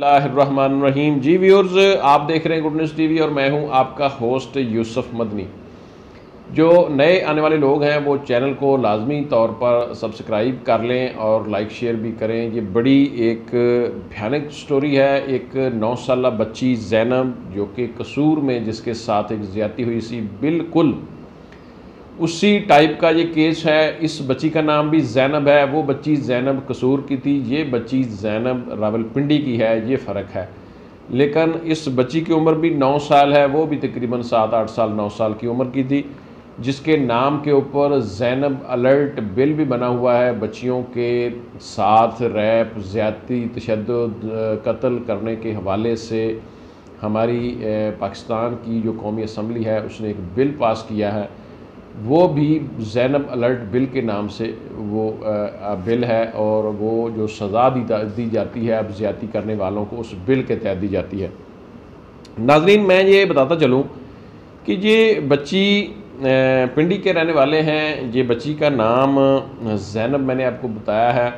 बिस्मिल्लाहिर्रहमानिर्रहीम। जी व्यूअर्स, आप देख रहे हैं गुड न्यूज़ टीवी और मैं हूं आपका होस्ट यूसुफ मदनी। जो नए आने वाले लोग हैं वो चैनल को लाजमी तौर पर सब्सक्राइब कर लें और लाइक शेयर भी करें। ये बड़ी एक भयानक स्टोरी है। एक 9 साला बच्ची जैनब जो कि कसूर में जिसके साथ एक ज़्यादती हुई सी, बिल्कुल उसी टाइप का ये केस है। इस बच्ची का नाम भी जैनब है। वो बच्ची जैनब कसूर की थी, ये बच्ची जैनब रावलपिंडी की है। ये फ़र्क है। लेकिन इस बच्ची की उम्र भी 9 साल है, वो भी तकरीबन 7-8 साल 9 साल की उम्र की थी, जिसके नाम के ऊपर जैनब अलर्ट बिल भी बना हुआ है। बच्चियों के साथ रैप, ज़्यादती, तशद्दुद, कत्ल करने के हवाले से हमारी पाकिस्तान की जो कौमी असम्बली है उसने एक बिल पास किया है। वो भी जैनब अलर्ट बिल के नाम से वो बिल है और वो जो सज़ा दी जाती है अब ज़्यादती करने वालों को उस बिल के तहत दी जाती है। नाज़रीन, मैं ये बताता चलूँ कि ये बच्ची पिंडी के रहने वाले हैं। ये बच्ची का नाम जैनब मैंने आपको बताया है।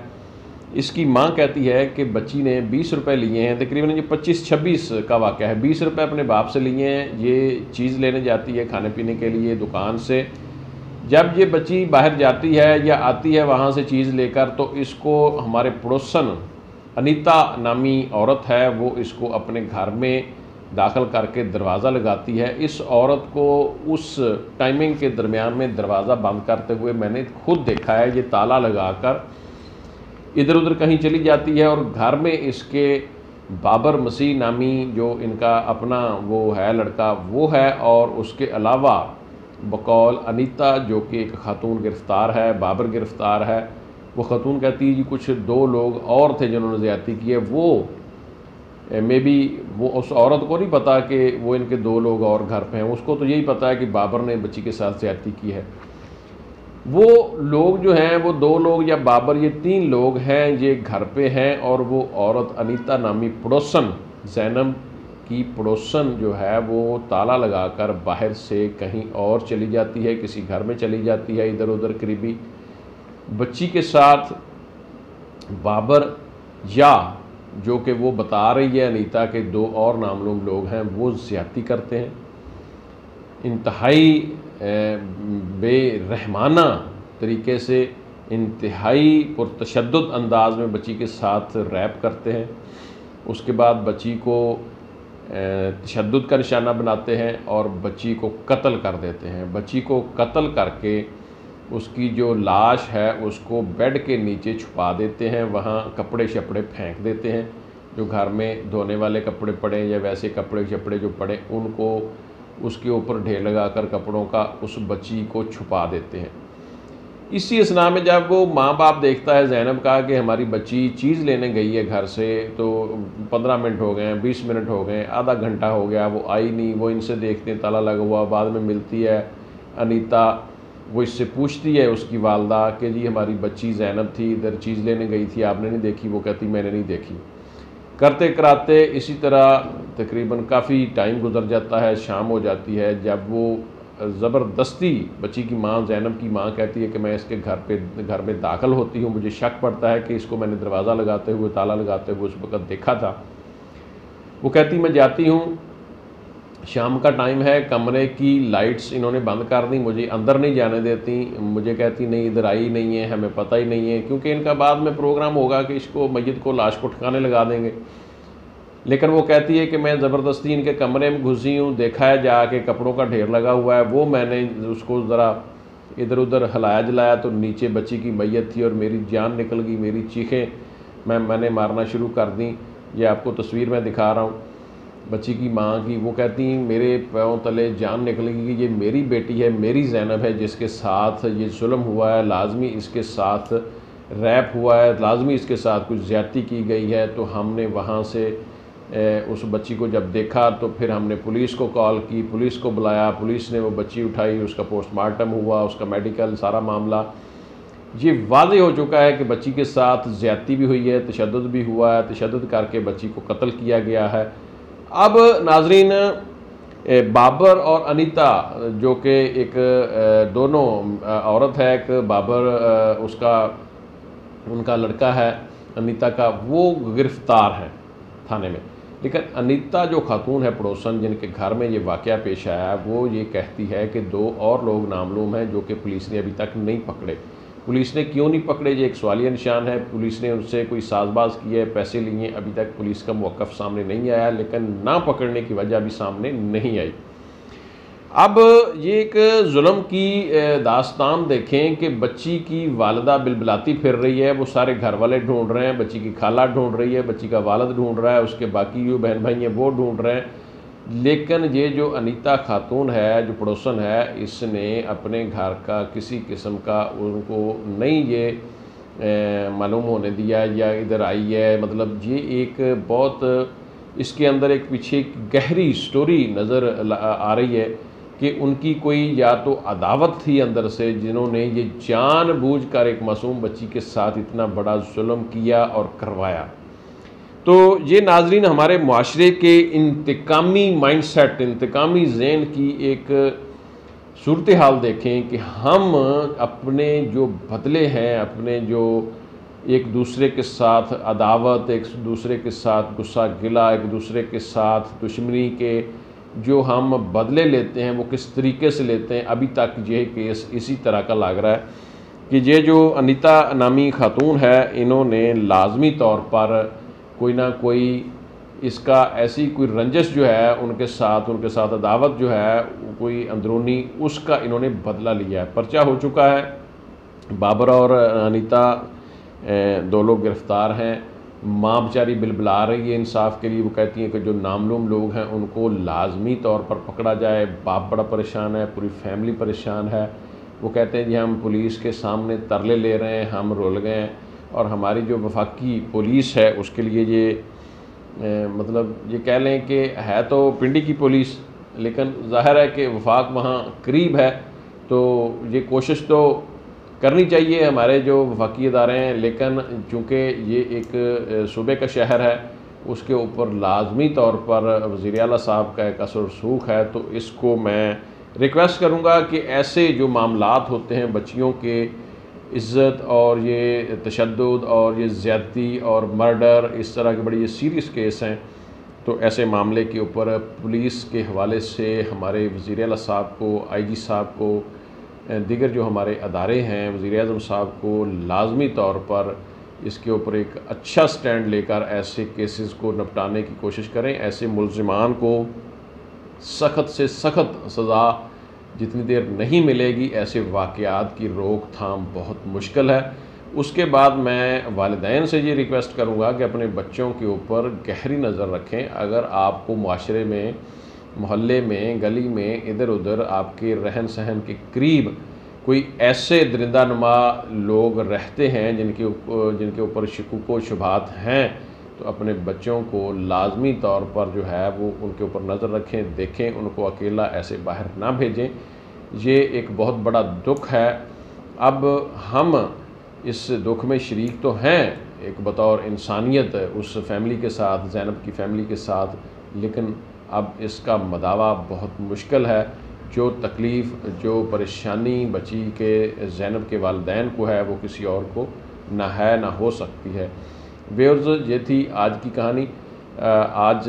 इसकी माँ कहती है कि बच्ची ने 20 रुपये लिए हैं, तकरीबन ये 25-26 का वाक़या है। 20 रुपये अपने बाप से लिए हैं। ये चीज़ लेने जाती है खाने पीने के लिए दुकान से। जब ये बच्ची बाहर जाती है या आती है वहाँ से चीज़ लेकर, तो इसको हमारे पड़ोसन अनीता नामी औरत है, वो इसको अपने घर में दाखिल करके दरवाज़ा लगाती है। इस औरत को उस टाइमिंग के दरमियान में दरवाज़ा बंद करते हुए मैंने खुद देखा है। ये ताला लगाकर इधर उधर कहीं चली जाती है और घर में इसके बाबर मसीह नामी जो इनका अपना वो है लड़का वो है, और उसके अलावा बकौल अनीता जो कि एक खातून गिरफ़्तार है, बाबर गिरफ़्तार है। वो खातून कहती है जी कुछ 2 लोग और थे जिन्होंने ज़्यादती की है। वो मे बी वो उस औरत को नहीं पता कि वो इनके 2 लोग और घर पे हैं। उसको तो यही पता है कि बाबर ने बच्ची के साथ ज़्यादती की है। वो लोग जो हैं वो 2 लोग या बाबर, ये 3 लोग हैं, ये घर पे हैं। और वो औरत अनीता नामी पड़ोसन, जैनब की पड़ोसन जो है वो ताला लगाकर बाहर से कहीं और चली जाती है, किसी घर में चली जाती है इधर उधर करीबी। बच्ची के साथ बाबर या जो कि वो बता रही है अनीता के 2 और नामलूम लोग हैं, वो ज़्यादती करते हैं। इंतहाई बेरहमाना तरीके से, इंतहाई पुरतशद्दुद अंदाज में बच्ची के साथ रैप करते हैं। उसके बाद बच्ची को तशद्दुद का निशाना बनाते हैं और बच्ची को कत्ल कर देते हैं। बच्ची को कत्ल करके उसकी जो लाश है उसको बेड के नीचे छुपा देते हैं। वहाँ कपड़े शपड़े फेंक देते हैं, जो घर में धोने वाले कपड़े पड़े या वैसे कपड़े शपड़े जो पड़े उनको उसके ऊपर ढेर लगाकर कपड़ों का उस बच्ची को छुपा देते हैं। इसी असना में जब वो माँ बाप देखता है जैनब का कि हमारी बच्ची चीज़ लेने गई है घर से, तो 15 मिनट हो गए, 20 मिनट हो गए, आधा घंटा हो गया, वो आई नहीं। वो इनसे देखते हैं ताला लगा हुआ। बाद में मिलती है अनीता, वो इससे पूछती है उसकी वालदा कि जी हमारी बच्ची जैनब थी, इधर चीज़ लेने गई थी, आपने नहीं देखी? वो कहती मैंने नहीं देखी। करते कराते इसी तरह तकरीबन काफ़ी टाइम गुजर जाता है, शाम हो जाती है। जब वो ज़बरदस्ती बच्ची की माँ, जैनब की माँ कहती है कि मैं इसके घर में दाखिल होती हूँ, मुझे शक पड़ता है कि इसको मैंने दरवाज़ा लगाते हुए, ताला लगाते हुए उस वक़्त देखा था। वो कहती मैं जाती हूँ, शाम का टाइम है, कमरे की लाइट्स इन्होंने बंद कर दी, मुझे अंदर नहीं जाने देती। मुझे कहती नहीं इधर आई नहीं है, हमें पता ही नहीं है, क्योंकि इनका बाद में प्रोग्राम होगा कि इसको मस्जिद को, लाश को ठिकाने लगा देंगे। लेकिन वो कहती है कि मैं ज़बरदस्ती इनके कमरे में घुसी हूँ, देखा है जाके कपड़ों का ढेर लगा हुआ है। वो मैंने उसको ज़रा इधर उधर हिलाया जलाया तो नीचे बच्ची की मैयत थी और मेरी जान निकल गई। मेरी चीखें मैंने मारना शुरू कर दी। ये आपको तस्वीर में दिखा रहा हूँ बच्ची की माँ की। वो कहती मेरे पैरों तले जान निकलेगी कि ये मेरी बेटी है, मेरी जैनब है, जिसके साथ ये जुल्म हुआ है, लाजमी इसके साथ रैप हुआ है, लाजमी इसके साथ कुछ ज़्यादती की गई है। तो हमने वहाँ से उस बच्ची को जब देखा तो फिर हमने पुलिस को कॉल की, पुलिस को बुलाया, पुलिस ने वो बच्ची उठाई, उसका पोस्टमार्टम हुआ, उसका मेडिकल, सारा मामला ये वाज़े हो चुका है कि बच्ची के साथ ज़्यादती भी हुई है, तशद्दुद भी हुआ है, तशद्दुद करके बच्ची को कत्ल किया गया है। अब नाजरीन, बाबर और अनीता जो कि एक दोनों औरत है, एक बाबर उसका उनका लड़का है अनीता का, वो गिरफ़्तार है। थाने में। लेकिन अनीता जो खातून है पड़ोसन जिनके घर में ये वाक़या पेश आया, वो ये कहती है कि 2 और लोग नामालूम हैं जो कि पुलिस ने अभी तक नहीं पकड़े। पुलिस ने क्यों नहीं पकड़े, ये एक सवालिया निशान है। पुलिस ने उनसे कोई साजबाज की है, पैसे लिए, अभी तक पुलिस का मौक़िफ़ सामने नहीं आया, लेकिन ना पकड़ने की वजह भी सामने नहीं आई। अब ये एक जुल्म की दास्तान देखें कि बच्ची की वालिदा बिलबिलाती फिर रही है, वो सारे घर वाले ढूंढ रहे हैं, बच्ची की खाला ढूंढ रही है, बच्ची का वालिद ढूंढ रहा है, उसके बाकी जो बहन भाई हैं वो ढूंढ रहे हैं। लेकिन ये जो अनीता खातून है, जो पड़ोसन है, इसने अपने घर का किसी किस्म का उनको नहीं ये मालूम होने दिया या इधर आई है। मतलब ये एक बहुत इसके अंदर एक पीछे एक गहरी स्टोरी नज़र आ रही है कि उनकी कोई या तो अदावत थी अंदर से, जिन्होंने ये जानबूझकर एक मासूम बच्ची के साथ इतना बड़ा जुल्म किया और करवाया। तो ये नाज़रीन हमारे मुआशरे के इंतकामी माइंडसेट, इंतकामी ज़हन की एक सूरत हाल देखें कि हम अपने जो बदले हैं, अपने जो एक दूसरे के साथ अदावत, एक दूसरे के साथ गुस्सा गिला, एक दूसरे के साथ दुश्मनी के जो हम बदले लेते हैं, वो किस तरीके से लेते हैं। अभी तक ये केस इसी तरह का लग रहा है कि ये जो अनीता नामी खातून है, इन्होंने लाजमी तौर पर कोई ना कोई इसका ऐसी कोई रंजिश जो है उनके साथ अदावत जो है कोई अंदरूनी, उसका इन्होंने बदला लिया है। पर्चा हो चुका है, बाबर और अनीता 2 लोग गिरफ़्तार हैं। माँ बेचारी बिलबिला रही है इंसाफ के लिए, वो कहती हैं कि जो नामालूम लोग हैं उनको लाजमी तौर पर पकड़ा जाए। बाप बड़ा परेशान है, पूरी फैमिली परेशान है। वो कहते हैं जी हम पुलिस के सामने तरले ले रहे हैं, हम रुल गए हैं, और हमारी जो वफाकी पुलिस है उसके लिए ये मतलब ये कह लें कि है तो पिंडी की पुलिस, लेकिन ज़ाहिर है कि वफाक वहाँ करीब है, तो ये कोशिश तो करनी चाहिए हमारे जो वफाकी इदारे हैं। लेकिन चूँकि ये एक सूबे का शहर है, उसके ऊपर लाजमी तौर पर वज़ीर आला साहब का एक असर रसूख है। तो इसको मैं रिक्वेस्ट करूँगा कि ऐसे जो मामलात होते हैं बच्चियों के इज़्ज़त और ये तशद्दुद और ये ज़्यादती और मर्डर, इस तरह के बड़े ये सीरियस केस हैं, तो ऐसे मामले के ऊपर पुलिस के हवाले से हमारे वज़ीर आला साहब को, IG साहब को, दीगर जो हमारे अदारे हैं, वज़ीर आज़म साहब को लाजमी तौर पर इसके ऊपर एक अच्छा स्टैंड लेकर ऐसे केसेस को निपटाने की कोशिश करें। ऐसे मुल्ज़िमान को सख्त से सख्त सज़ा जितनी देर नहीं मिलेगी, ऐसे वाक़यात की रोकथाम बहुत मुश्किल है। उसके बाद मैं वालिदैन से ये रिक्वेस्ट करूँगा कि अपने बच्चों के ऊपर गहरी नज़र रखें। अगर आपको मुआशरे में, मोहल्ले में, गली में, इधर उधर आपके रहन सहन के करीब कोई ऐसे दरिंदानुमा लोग रहते हैं जिनके ऊपर शकूक व शुबहात हैं, तो अपने बच्चों को लाजमी तौर पर जो है वो उनके ऊपर नज़र रखें, देखें, उनको अकेला ऐसे बाहर ना भेजें। ये एक बहुत बड़ा दुख है। अब हम इस दुख में शरीक तो हैं एक बतौर इंसानियत उस फैमिली के साथ, ज़ैनब की फैमिली के साथ, लेकिन अब इसका मदावा बहुत मुश्किल है। जो तकलीफ़, जो परेशानी बच्ची के ज़ैनब के वालिदैन को है, वो किसी और को ना है ना हो सकती है। व्यूअर्स, ये थी आज की कहानी। आज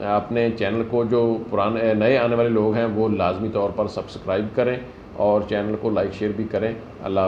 अपने चैनल को जो पुराने नए आने वाले लोग हैं वो लाजमी तौर पर सब्सक्राइब करें और चैनल को लाइक शेयर भी करें। अल्लाह।